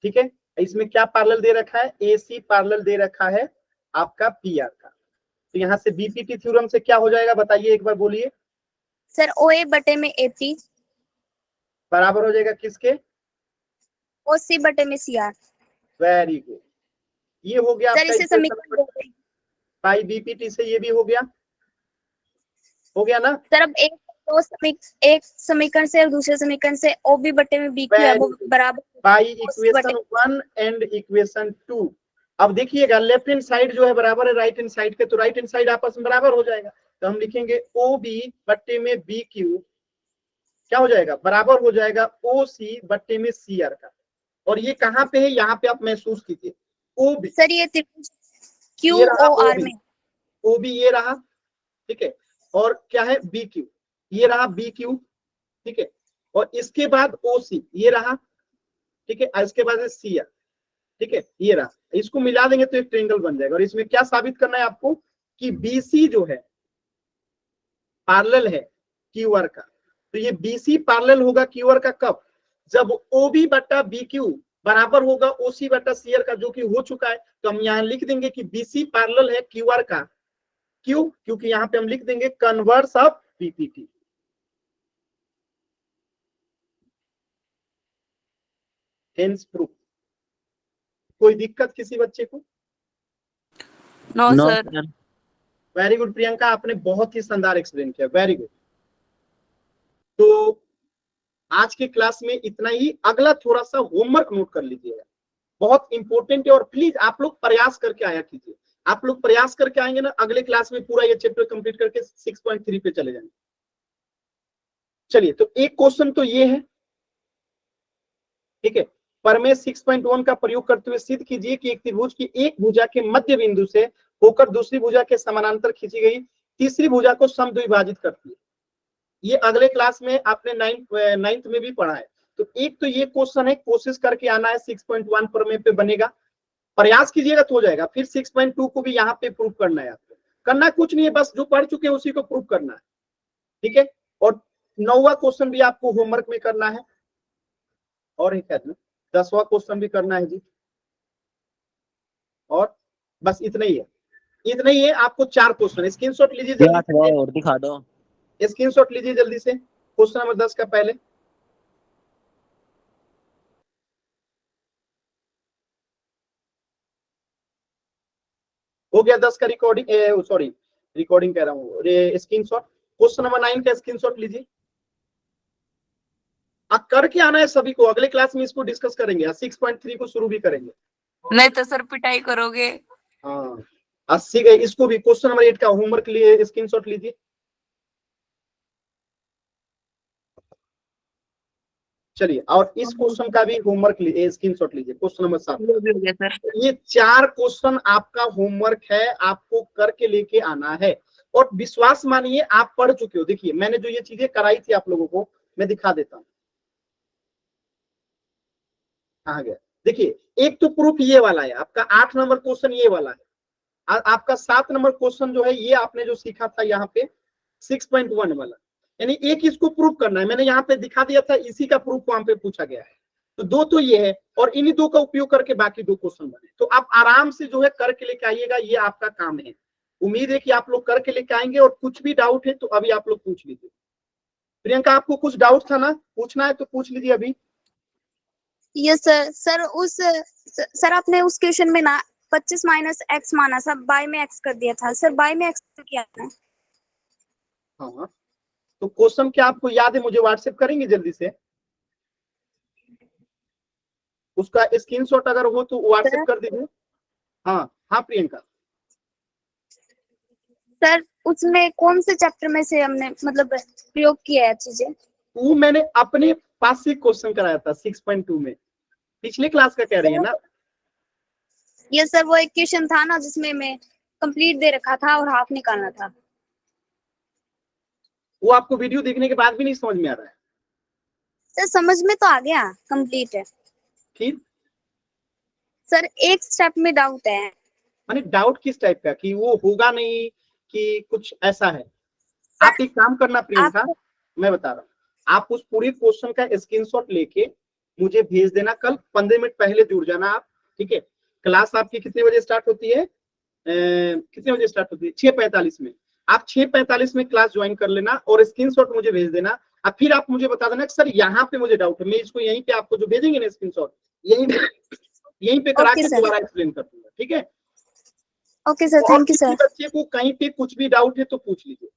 ठीक है। इसमें क्या पैरेलल दे रखा है? एसी पैरेलल दे रखा है आपका पी आर का। तो यहाँ से बीपीटी थ्योरम से क्या हो जाएगा बताइए एक बार बोलिए। सर ओ ए बटे में ए पी बराबर हो जाएगा किसके? ओ सी बटे में सी आर। वेरी गुड, ये हो गया सर आपका इसे समीकरण दो। बाई बीपीटी से, ये भी हो गया, हो गया ना। सर अब एक समीकरण से और दूसरे समीकरण से ओ बी बटे में बी क्यू है वो बराबर बाई इक्वेशन 1 एंड इक्वेशन 2। अब देखिएगा लेफ्ट हैंड साइड जो है बराबर है राइट हैंड साइड के, तो राइट हैंड साइड आपस में बराबर हो जाएगा। तो हम लिखेंगे ओ बी बट्टे में बी क्यू क्या हो जाएगा? बराबर हो जाएगा ओ सी बट्टे में सी आर का। और ये कहाँ पे है? यहाँ पे आप महसूस कीजिए, ओ बी। सर ये त्रिभुज क्यू ये रहा ओ आर OB, में। OB ये रहा, ठीक है। और क्या है? बी क्यू, ये रहा बी क्यू, ठीक है। और इसके बाद ओ सी ये रहा, ठीक है। इसके बाद सी आर, ठीक है, ये रहा। इसको मिला देंगे तो एक ट्रायंगल बन जाएगा। और इसमें क्या साबित करना है आपको? कि बीसी जो है पैरेलल है क्यू आर का। तो ये बीसी पैरेलल होगा क्यू आर का कब? जब ओबी बटा बी क्यू बराबर होगा ओसी बटा सी आर का, जो कि हो चुका है। तो हम यहाँ लिख देंगे कि बीसी पैरेलल है क्यू आर का। क्यों? क्योंकि यहाँ पे हम लिख देंगे converse of BPT. Hence proof. कोई दिक्कत किसी बच्चे को? No no sir. Sir. Very good Priyanka, आपने बहुत ही शानदार एक्सप्लेन किया, वेरी गुड। तो आज की क्लास में इतना ही। अगला थोड़ा सा होमवर्क नोट कर लीजिएगा, बहुत इंपॉर्टेंट है और प्लीज आप लोग प्रयास करके आया कीजिए। आप लोग प्रयास करके आएंगे ना, अगले क्लास में पूरा ये चैप्टर कंप्लीट करके 6.3 पे चले जाएंगे। चलिए, तो एक क्वेश्चन तो ये है, ठीक है। प्रमेय 6.1 का प्रयोग करते हुए सिद्ध कीजिए कि एक त्रिभुज की एक भुजा के मध्य बिंदु से होकर दूसरी भुजा के समानांतर खींची गई तीसरी भुजा को समद्विभाजित करती है। ये अगले क्लास में आपने नाइन्थ में भी पढ़ा है। तो एक तो ये क्वेश्चन है, कोशिश करके आना है, 6.1 प्रमेय पे बनेगा, प्रयास कीजिएगा तो हो जाएगा। फिर 6.2 को भी यहाँ पे प्रूव करना है आपको, करना कुछ नहीं है, बस जो पढ़ चुके हैं उसी को प्रूव करना है, ठीक है। और 9वां क्वेश्चन भी आपको होमवर्क में करना है, और एक 10वां क्वेश्चन भी करना है जी। और बस इतना ही है, इतना ही है। आपको 4 क्वेश्चन, स्क्रीनशॉट लीजिए जल्दी से, और दिखा दो, स्क्रीनशॉट लीजिए जल्दी से। क्वेश्चन नंबर 10 का पहले हो गया, 10 का रिकॉर्डिंग, सॉरी रिकॉर्डिंग कह रहा हूँ, स्क्रीनशॉट। क्वेश्चन नंबर 9 का स्क्रीनशॉट लीजिए। करके आना है सभी को, अगले क्लास में इसको डिस्कस करेंगे, 6.3 को शुरू भी करेंगे। नहीं तो सर पिटाई करोगे। हाँ 80 इसको भी, क्वेश्चन नंबर 8 का होमवर्क लिए स्क्रीनशॉट लीजिए। चलिए, और इस क्वेश्चन का भी होमवर्क लीजिए, स्क्रीनशॉट लीजिए, क्वेश्चन नंबर 7। ये भी हो गया सर। ये 4 क्वेश्चन आपका होमवर्क है, आपको करके लेके आना है। और विश्वास मानिए आप पढ़ चुके हो। देखिए मैंने जो ये चीजें कराई थी आप लोगों को, मैं दिखा देता हूँ। आ गया, देखिए एक तो प्रूफ ये वाला है आपका, 8 नंबर क्वेश्चन ये वाला है। आपका 7 नंबर क्वेश्चन जो है ये आपने जो सीखा था यहाँ पे 6.1 वाला, यानी एक इसको प्रूफ करना है। मैंने यहाँ पे दिखा दिया था, इसी का प्रूफ वहां पे पूछा गया है। तो 2 तो ये है, और इन्हीं 2 का उपयोग करके बाकी 2 क्वेश्चन बने। तो आप आराम से जो है करके लेके आइएगा, ये आपका काम है। उम्मीद है कि आप लोग करके लेके आएंगे। और कुछ भी डाउट है तो अभी आप लोग पूछ लीजिए। प्रियंका आपको कुछ डाउट था ना, पूछना है तो पूछ लीजिए अभी। Yes sir. सर आपने उस क्वेश्चन में ना 25 माइनस एक्स माना था, बाय में एक्स कर दिया था सर, बाय में एक्स किया था। हाँ, तो क्वेश्चन क्या आपको याद है? मुझे व्हाट्सएप करेंगे जल्दी से, उसका स्क्रीनशॉट अगर हो तो व्हाट्सएप कर दीजिए। हाँ हाँ प्रियंका, सर उसमें कौन से चैप्टर में से हमने मतलब प्रयोग किया है चीजें? वो मैंने अपने पास से क्वेश्चन कराया था 6.2 में, पिछले क्लास का कह रही है ना? ये सर वो एक क्वेश्चन था ना जिसमें मैं कंप्लीट दे रखा था और हाफ निकालना था। वो आपको वीडियो देखने के बाद भी नहीं समझ में आ रहा है? सर समझ में तो आ गया, कंप्लीट है। फिर सर एक स्टेप में डाउट है। माने डाउट किस टाइप का, कि वो होगा नहीं कि कुछ ऐसा है? आप एक काम करना प्रियंका, मैं बता रहा हूँ, आप उस पूरे क्वेश्चन का स्क्रीनशॉट लेके मुझे भेज देना। कल 15 मिनट पहले जुड़ जाना आप, ठीक है। क्लास आपकी कितने बजे स्टार्ट होती है? कितने बजे स्टार्ट होती है? 6:45 में। आप 6:45 में क्लास ज्वाइन कर लेना और स्क्रीनशॉट मुझे भेज देना। अब फिर आप मुझे बता देना कि सर यहाँ पे मुझे डाउट है, मैं इसको यहीं पे आपको जो भेजेंगे ना स्क्रीनशॉट, यहीं पे करा के दोबारा एक्सप्लेन कर दूंगा, ठीक है। ओके सर, और थैंक यू किसी सर। बच्चे को कहीं पे कुछ भी डाउट है तो पूछ लीजिए।